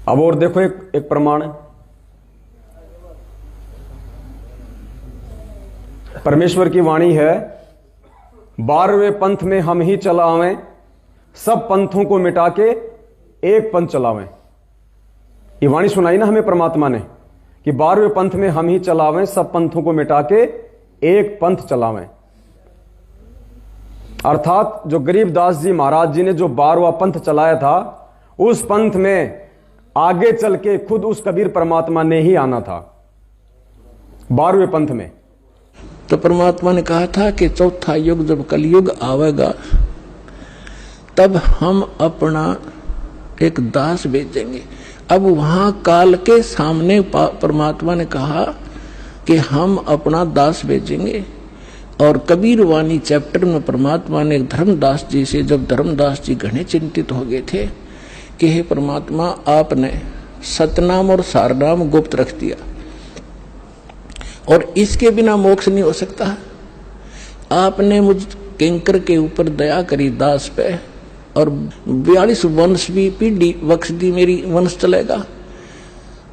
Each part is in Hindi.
अब और देखो एक प्रमाण, परमेश्वर की वाणी है, 12वें पंथ में हम ही चलावें, सब पंथों को मिटा के एक पंथ चलावें। ये वाणी सुनाई ना हमें परमात्मा ने कि 12वें पंथ में हम ही चलावें, सब पंथों को मिटा के एक पंथ चलावें। अर्थात जो गरीबदास जी महाराज जी ने जो 12वां पंथ चलाया था, उस पंथ में आगे चल के खुद उस कबीर परमात्मा ने ही आना था 12वें पंथ में। तो परमात्मा ने कहा था कि चौथा युग जब कलयुग आवेगा तब हम अपना एक दास भेजेंगे। अब वहां काल के सामने परमात्मा ने कहा कि हम अपना दास भेजेंगे। और कबीर वाणी चैप्टर में परमात्मा ने धर्मदास जी से, जब धर्मदास जी घने चिंतित हो गए थे कि हे परमात्मा, आपने सतनाम और सारनाम गुप्त रख दिया और इसके बिना मोक्ष नहीं हो सकता। आपने मुझ किंकर के ऊपर दया करी दास पे, और 42 वंश भी पीढ़ी बख्श दी, मेरी वंश चलेगा।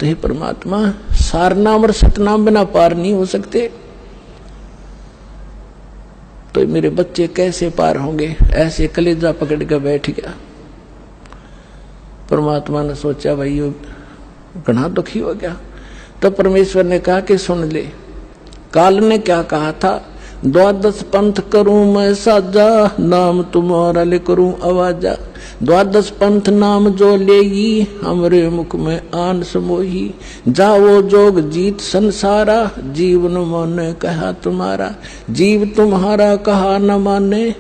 तो हे परमात्मा, सारनाम और सतनाम बिना पार नहीं हो सकते, तो मेरे बच्चे कैसे पार होंगे? ऐसे कलेजा पकड़ के बैठ गया। परमात्मा ने सोचा भाई ये घना दुखी हो गया। तो परमेश्वर ने कहा कि सुन ले, काल ने क्या कहा था, 12 पंथ करूं मैं साजा, नाम तुम्हारा ले करूं आवाजा। 12 पंथ नाम जो लेगी, हमरे मुख में आन समोही। जाओ जोग जीत संसारा, जीवन माने कहा तुम्हारा। जीव तुम्हारा कहा न माने,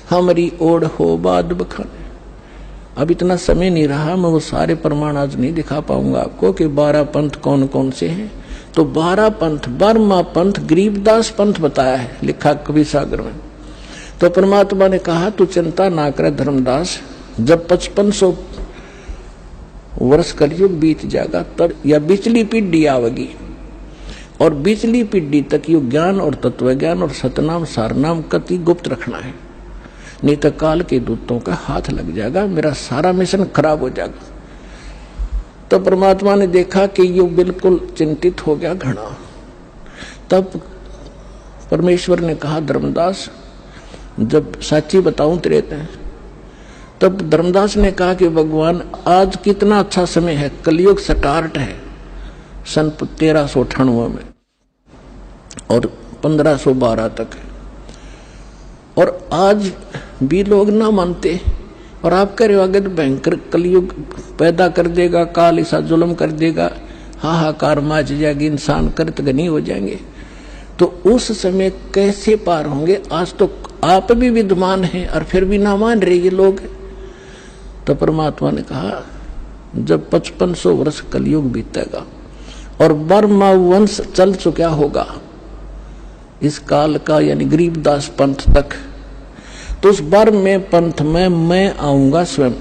हमारी ओढ़ हो बाद बखाने। अब इतना समय नहीं रहा, मैं वो सारे प्रमाण आज नहीं दिखा पाऊंगा आपको कि 12 पंथ कौन कौन से हैं। तो 12 पंथ, 12वां पंथ गरीबदास पंथ बताया है, लिखा कबीर सागर में। तो परमात्मा ने कहा तू चिंता ना करे धर्मदास, जब 5500 वर्ष कलयुग बीत जाएगा तब या बिचली पीढ़ी आवेगी, और बिचली पीढ़ी तक यो ज्ञान और तत्व ज्ञान और सतनाम सारनाम कति गुप्त रखना है, नहीं तो काल के दूतों का हाथ लग जाएगा, मेरा सारा मिशन खराब हो जाएगा। तो परमात्मा ने देखा कि ये बिल्कुल चिंतित हो गया घना। तब परमेश्वर ने कहा धर्मदास, जब साची बताऊं तेरे ते। तब धर्मदास ने कहा कि भगवान आज कितना अच्छा समय है, कलयुग स्टार्ट है सन 1398 में और 1512 तक है, और आज भी लोग ना मानते, और आप कह रहे हो आगे तो भयंकर कलयुग पैदा कर देगा, काल ऐसा जुल्म कर देगा, हाहाकार मच जाएगी, इंसान करत गनी हो जाएंगे। तो उस समय कैसे पार होंगे? आज तो आप भी विद्वान हैं और फिर भी ना मान रहे ये लोग। तो परमात्मा ने कहा जब 5500 वर्ष कलयुग बीतेगा और बर्मा वंश चल चुका होगा इस काल का, यानी गरीबदास पंथ तक, तो उस बार में पंथ में मैं आऊंगा स्वयं,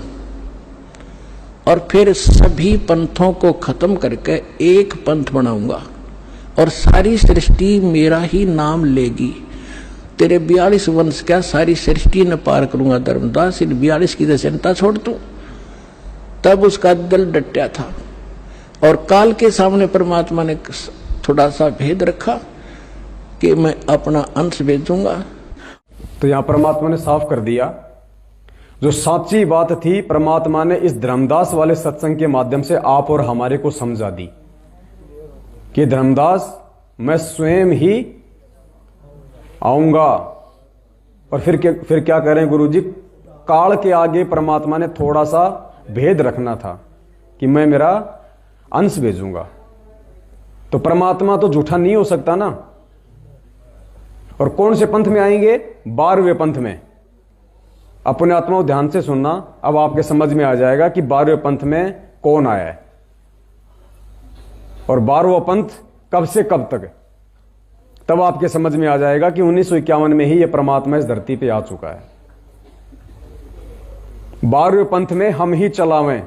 और फिर सभी पंथों को खत्म करके एक पंथ बनाऊंगा, और सारी सृष्टि मेरा ही नाम लेगी। तेरे 42 वंश क्या सारी सृष्टि न पार करूंगा धर्मदास, इन 42 की तो चिंता छोड़ तू। तब उसका दिल डटा था, और काल के सामने परमात्मा ने थोड़ा सा भेद रखा कि मैं अपना अंश भेजूंगा। तो यहां परमात्मा ने साफ कर दिया, जो सच्ची बात थी परमात्मा ने इस धर्मदास वाले सत्संग के माध्यम से आप और हमारे को समझा दी कि धर्मदास मैं स्वयं ही आऊंगा। और फिर क्या करें गुरुजी, काल के आगे परमात्मा ने थोड़ा सा भेद रखना था कि मैं मेरा अंश भेजूंगा। तो परमात्मा तो झूठा नहीं हो सकता ना। और कौन से पंथ में आएंगे? 12वें पंथ में। अपने आत्मा को ध्यान से सुनना, अब आपके समझ में आ जाएगा कि 12वें पंथ में कौन आया है और 12वां पंथ कब से कब तक है। तब आपके समझ में आ जाएगा कि 1951 में ही यह परमात्मा इस धरती पे आ चुका है। 12वें पंथ में हम ही चलावें।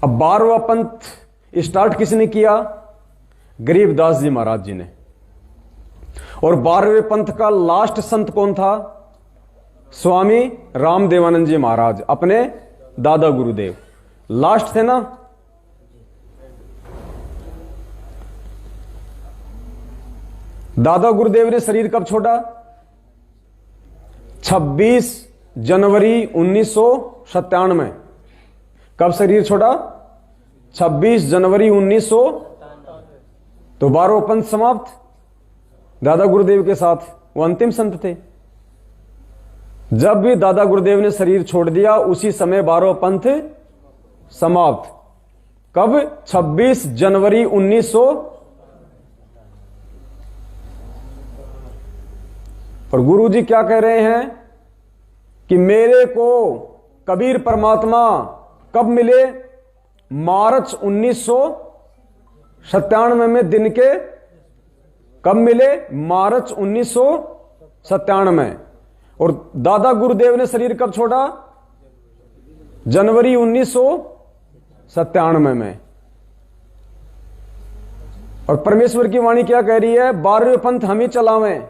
अब 12वां पंथ स्टार्ट किसने किया? गरीबदास जी महाराज जी ने। और 12वें पंथ का लास्ट संत कौन था? स्वामी रामदेवानंद जी महाराज, अपने दादा गुरुदेव। लास्ट थे ना, दादा गुरुदेव ने शरीर कब छोड़ा? 26 जनवरी 1997। कब शरीर छोड़ा? 26 जनवरी 1900। तो 12वां पंथ समाप्त दादा गुरुदेव के साथ, वो अंतिम संत थे। जब भी दादा गुरुदेव ने शरीर छोड़ दिया उसी समय 12वां पंथ समाप्त। कब? 26 जनवरी 1900। और गुरु जी क्या कह रहे हैं कि मेरे को कबीर परमात्मा कब मिले? मार्च 1997 में दिन के कब मिले? मार्च 1997। और दादा गुरुदेव ने शरीर कब छोड़ा? जनवरी 1997 में। और परमेश्वर की वाणी क्या कह रही है? 12वें पंथ हम ही चलावें।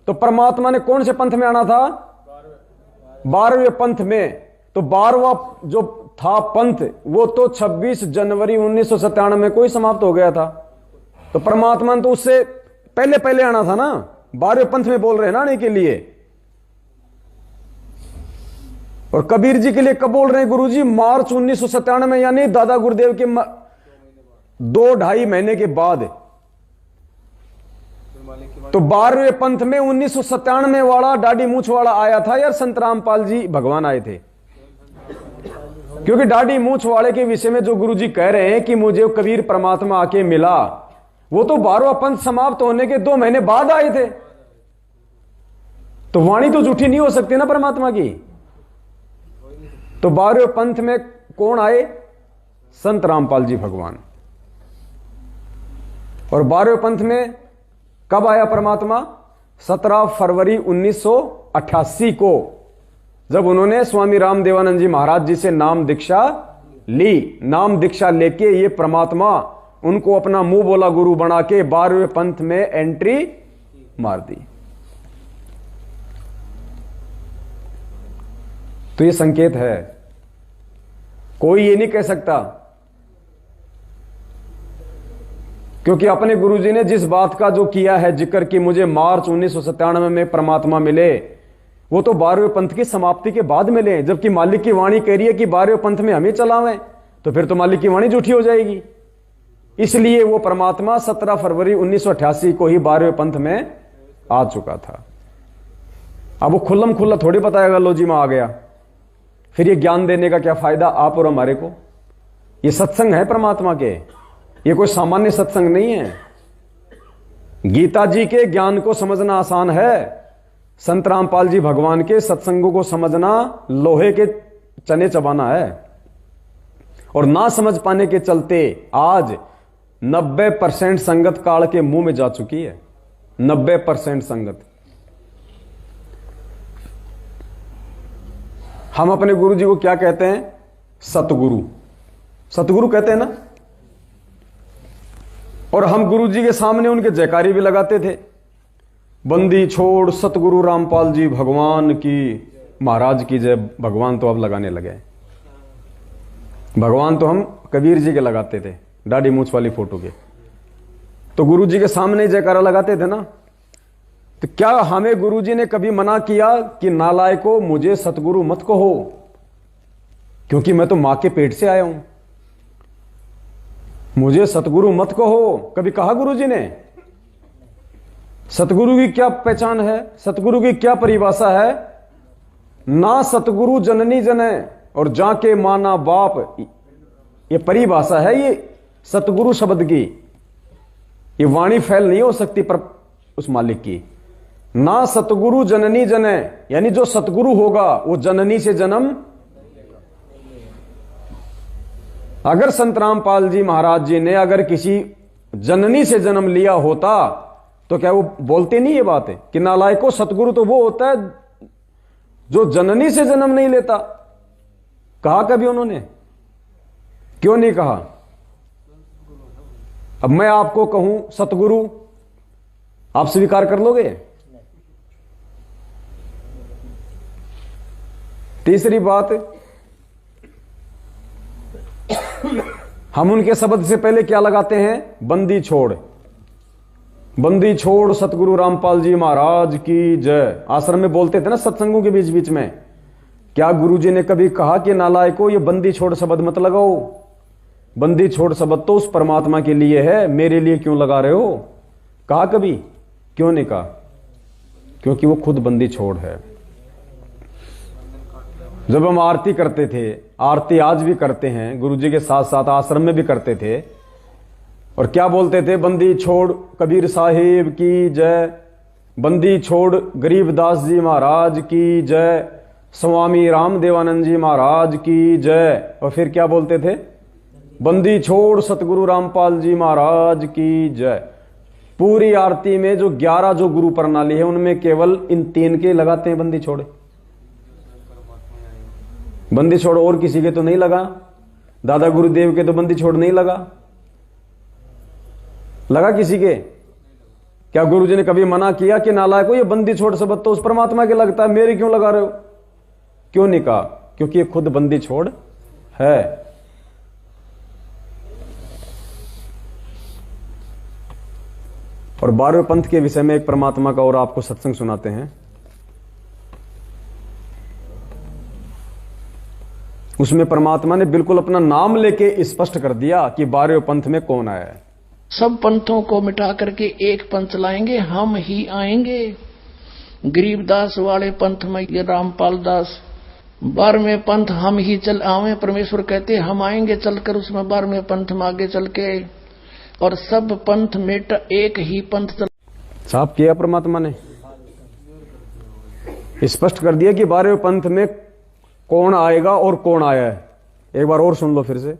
तो परमात्मा ने कौन से पंथ में आना था? 12वें पंथ में। तो 12वां जो था पंथ वो तो 26 जनवरी 1997 में कोई समाप्त हो गया था। तो परमात्मा ने तो उससे पहले पहले आना था ना। 12वें पंथ में बोल रहे हैं ना आने के लिए। और कबीर जी के लिए कब बोल रहे हैं गुरु जी? मार्च 1997 में, यानी दादा गुरुदेव के 2-2.5 महीने के बाद। तो 12वें पंथ में 1997 वाला दाढ़ी मूछ वाला आया था यार, संत रामपाल जी भगवान आए थे। क्योंकि दाढ़ी मूछ वाले के विषय में जो गुरु जी कह रहे हैं कि मुझे कबीर परमात्मा आके मिला, वो तो 12वां पंथ समाप्त होने के 2 महीने बाद आए थे। तो वाणी तो झूठी नहीं हो सकती ना परमात्मा की। तो 12वें पंथ में कौन आए? संत रामपाल जी भगवान। और 12वें पंथ में कब आया परमात्मा? 17 फरवरी 1988 को, जब उन्होंने स्वामी रामदेवानंद जी महाराज जी से नाम दीक्षा ली। नाम दीक्षा लेके ये परमात्मा उनको अपना मुंह बोला गुरु बना के 12वें पंथ में एंट्री मार दी। तो ये संकेत है। कोई ये नहीं कह सकता, क्योंकि अपने गुरुजी ने जिस बात का जो किया है जिक्र कि मुझे मार्च 1997 में परमात्मा मिले, वो तो 12वें पंथ की समाप्ति के बाद मिले। जबकि मालिक की वाणी कह रही है कि 12वें पंथ में हम ही चलावें, तो फिर तो मालिक की वाणी झूठी हो जाएगी। इसलिए वो परमात्मा 17 फरवरी 1988 को ही 12वें पंथ में आ चुका था। अब वो खुल्लम खुल्ला थोड़ी बताएगा लो जी मैं आ गया। फिर ये ज्ञान देने का क्या फायदा आप और हमारे को? ये सत्संग है परमात्मा के, ये कोई सामान्य सत्संग नहीं है। गीता जी के ज्ञान को समझना आसान है, संत रामपाल जी भगवान के सत्संगों को समझना लोहे के चने चबाना है। और ना समझ पाने के चलते आज 90% संगत काल के मुंह में जा चुकी है। 90% संगत। हम अपने गुरु जी को क्या कहते हैं? सतगुरु। सतगुरु कहते हैं ना। और हम गुरु जी के सामने उनके जयकारी भी लगाते थे। बंदी छोड़ सतगुरु रामपाल जी भगवान की, महाराज की जय। भगवान तो अब लगाने लगे। भगवान तो हम कबीर जी के लगाते थे, दाढ़ी मूछ वाली फोटो के। तो गुरु जी के सामने जयकारा लगाते थे ना। तो क्या हमें गुरु जी ने कभी मना किया कि नालायको मुझे सतगुरु मत कहो, क्योंकि मैं तो मां के पेट से आया हूं, मुझे सतगुरु मत कहो? कभी कहा गुरु जी ने? सतगुरु की क्या पहचान है? सतगुरु की क्या परिभाषा है? ना सतगुरु जननी जने और जाके माना बाप, ये परिभाषा है ये सतगुरु शब्द की। ये वाणी फैल नहीं हो सकती पर उस मालिक की। ना सतगुरु जननी जने, यानी जो सतगुरु होगा वो जननी से जन्म। अगर संत रामपाल जी महाराज जी ने अगर किसी जननी से जन्म लिया होता तो क्या वो बोलते नहीं ये बात है कि नालायको सतगुरु तो वो होता है जो जननी से जन्म नहीं लेता? कहा कभी उन्होंने? क्यों नहीं कहा? अब मैं आपको कहूं सतगुरु, आप स्वीकार कर लोगे? तीसरी बात, हम उनके शब्द से पहले क्या लगाते हैं? बंदी छोड़, बंदी छोड़ सतगुरु रामपाल जी महाराज की जय। आश्रम में बोलते थे ना सत्संगों के बीच बीच में, क्या गुरुजी ने कभी कहा कि नालायको ये बंदी छोड़ शब्द मत लगाओ? बंदी छोड़ शब्द तो उस परमात्मा के लिए है, मेरे लिए क्यों लगा रहे हो? कहा कभी? क्यों नहीं कहा? क्योंकि वो खुद बंदी छोड़ है। जब हम आरती करते थे, आरती आज भी करते हैं, गुरुजी के साथ साथ आश्रम में भी करते थे, और क्या बोलते थे? बंदी छोड़ कबीर साहिब की जय, बंदी छोड़ गरीबदास जी महाराज की जय, स्वामी रामदेवानंद जी महाराज की जय। और फिर क्या बोलते थे? बंदी छोड़ सतगुरु रामपाल जी महाराज की जय। पूरी आरती में जो 11 जो गुरु प्रणाली है उनमें केवल इन 3 के लगाते हैं बंदी छोड़। बंदी छोड़ और किसी के तो नहीं लगा, दादा गुरुदेव के तो बंदी छोड़ नहीं लगा, लगा किसी के? क्या गुरुजी ने कभी मना किया कि नालायक को ये बंदी छोड़ शब्द तो उस परमात्मा के लगता है, मेरे क्यों लगा रहे हो? क्यों नहीं कहा? क्योंकि ये खुद बंदी छोड़ है। और 12वें पंथ के विषय में एक परमात्मा का और आपको सत्संग सुनाते हैं। उसमें परमात्मा ने बिल्कुल अपना नाम लेके स्पष्ट कर दिया कि 12वें पंथ में कौन आया है। सब पंथों को मिटा करके एक पंथ लाएंगे, हम ही आएंगे। गरीबदास वाले पंथ में ये रामपाल दास, 12वें पंथ हम ही चल आवे। परमेश्वर कहते हम आएंगे चलकर उसमें 12वें पंथ में आगे चल के, और सब पंथ मिट एक ही पंथ चल। साफ किया परमात्मा ने, स्पष्ट कर दिया कि 12वें पंथ में कौन आएगा और कौन आया है। एक बार और सुन लो फिर से।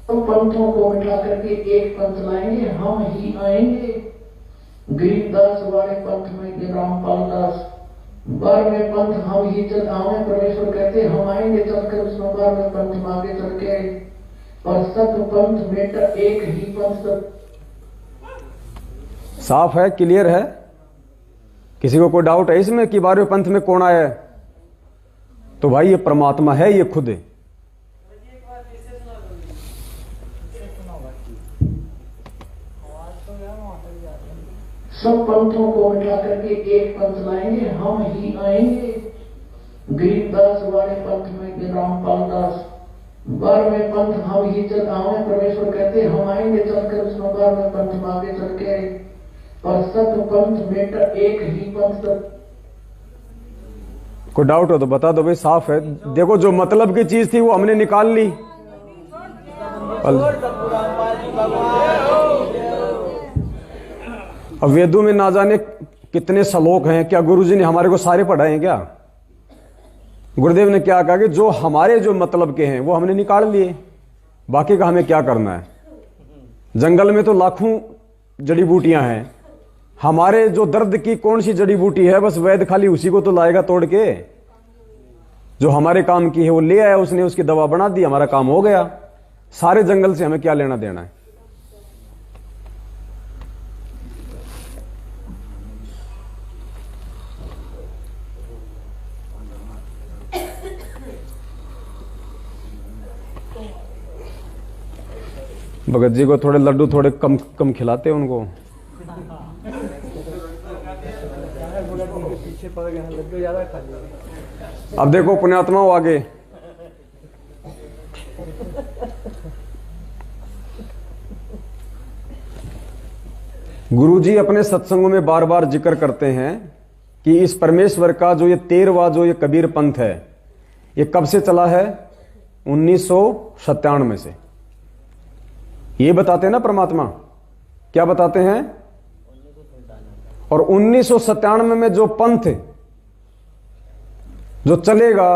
सब पंथों को मिटा करके एक पंथ लाएंगे, हम ही आएंगे। गरीबदास वाले पंथ में ये रामपाल दास, 12वें पंथ हम ही चल आवे। परमेश्वर कहते हम आएंगे चलकर उसमें 12वें पंथ में आगे चल के, और सब पंथ मिट एक ही पंथ। साफ है, क्लियर है? किसी को कोई डाउट है इसमें कि 12वें पंथ में कौन आया है? तो भाई ये परमात्मा है, ये खुद है। सब पंथों को मिटा करके एक पंथ लाएंगे, हम ही आएंगे। गरीबदास वाले पंथ में ये रामपाल दास, 12वें पंथ हम ही चल आवे। परमेश्वर कहते हम आएंगे चलकर उसमें 12वें पंथ में आगे चल के, और सब पंथ मिट एक ही पंथ। कोई डाउट हो तो बता दो भाई, साफ है। देखो जो मतलब की चीज थी वो हमने निकाल ली। अब वेदों में ना जाने कितने श्लोक हैं, क्या गुरुजी ने हमारे को सारे पढ़ाए हैं क्या? गुरुदेव ने क्या कहा कि जो हमारे जो मतलब के हैं वो हमने निकाल लिए, बाकी का हमें क्या करना है? जंगल में तो लाखों जड़ी बूटियां हैं, हमारे जो दर्द की कौन सी जड़ी बूटी है? बस वैद्य खाली उसी को तो लाएगा तोड़ के, जो हमारे काम की है वो ले आया, उसने उसकी दवा बना दी, हमारा काम हो गया। सारे जंगल से हमें क्या लेना देना है? भगत जी को थोड़े लड्डू थोड़े कम कम खिलाते हैं उनको। अब देखो पुण्यात्माओं आगे, गुरुजी अपने सत्संगों में बार बार जिक्र करते हैं कि इस परमेश्वर का जो ये 13वां जो ये कबीर पंथ है, ये कब से चला है? 1997 से। ये बताते हैं ना परमात्मा, क्या बताते हैं? और 1997 में जो पंथ जो चलेगा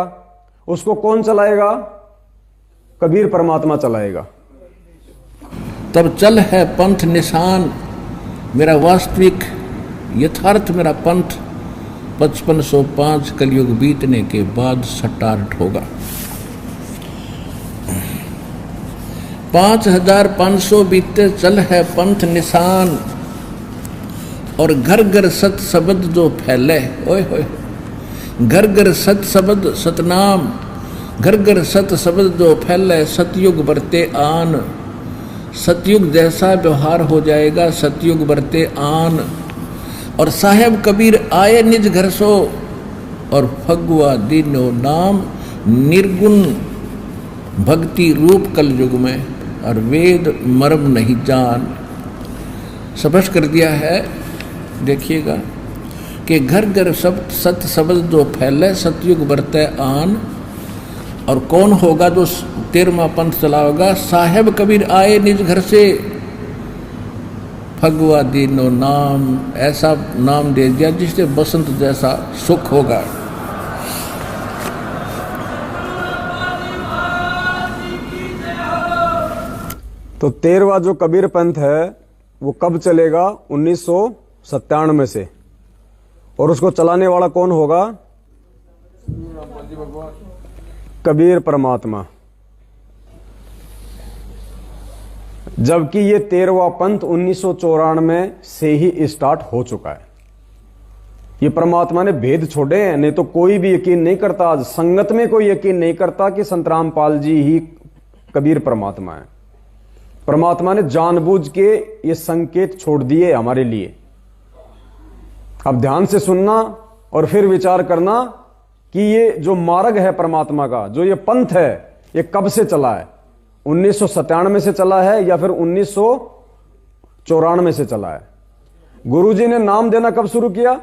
उसको कौन चलाएगा? कबीर परमात्मा चलाएगा। तब चल है पंथ निशान, मेरा वास्तविक यथार्थ मेरा पंथ 5505 कलयुग बीतने के बाद स्टार्ट होगा। 5500 बीते चल है पंथ निशान, और घर घर सत शब्द जो फैले, ओए होए, घर घर सत शब्द सतनाम, घर घर सत शब्द जो फैले सतयुग बरते आन। सतयुग जैसा व्यवहार हो जाएगा सतयुग बरते आन। और साहेब कबीर आए निज घर सो और फगुआ दीनो नाम। निर्गुण भक्ति रूप कल युग में और वेद मर्म नहीं जान। स्पष्ट कर दिया है, देखिएगा कि घर घर सब सत शब्द जो फैले सतयुग बरते आन। और कौन होगा जो 13वां पंथ चलाओगा? साहेब कबीर आए निज घर से फगुआ दीनो नाम। ऐसा नाम दे दिया जिससे बसंत जैसा सुख होगा। तो 13वां जो कबीर पंथ है वो कब चलेगा? 1997 से। और उसको चलाने वाला कौन होगा? कबीर परमात्मा। जबकि ये 13वां पंथ 1994 से ही स्टार्ट हो चुका है। ये परमात्मा ने भेद छोड़े हैं, नहीं तो कोई भी यकीन नहीं करता। आज संगत में कोई यकीन नहीं करता कि संत रामपाल जी ही कबीर परमात्मा है। परमात्मा ने जानबूझ के ये संकेत छोड़ दिए हमारे लिए। अब ध्यान से सुनना और फिर विचार करना कि ये जो मार्ग है परमात्मा का, जो ये पंथ है, ये कब से चला है? 1997 से चला है या फिर 1994 से चला है? गुरुजी ने नाम देना कब शुरू किया?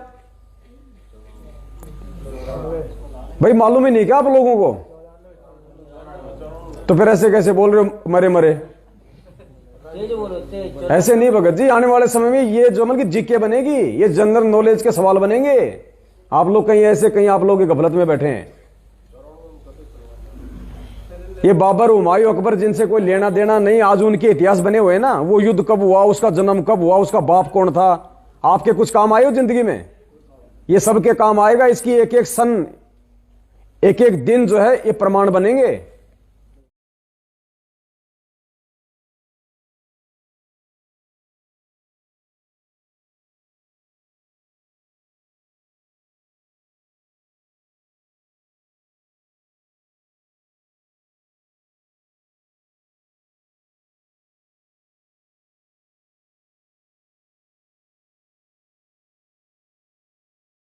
भाई मालूम ही नहीं क्या आप लोगों को? तो फिर ऐसे कैसे बोल रहे हो मरे मरे? ऐसे नहीं भगत जी, आने वाले समय में ये जो मतलब जीके बनेगी, ये जनरल नॉलेज के सवाल बनेंगे। आप लोग कहीं ऐसे, कहीं आप लोग गफलत में बैठे हैं। ये बाबर, हुमायूं, अकबर जिनसे कोई लेना देना नहीं, आज उनके इतिहास बने हुए हैं ना। वो युद्ध कब हुआ, उसका जन्म कब हुआ, उसका बाप कौन था, आपके कुछ काम आए हो जिंदगी में? ये सबके काम आएगा। इसकी एक एक सन, एक एक दिन जो है ये प्रमाण बनेंगे।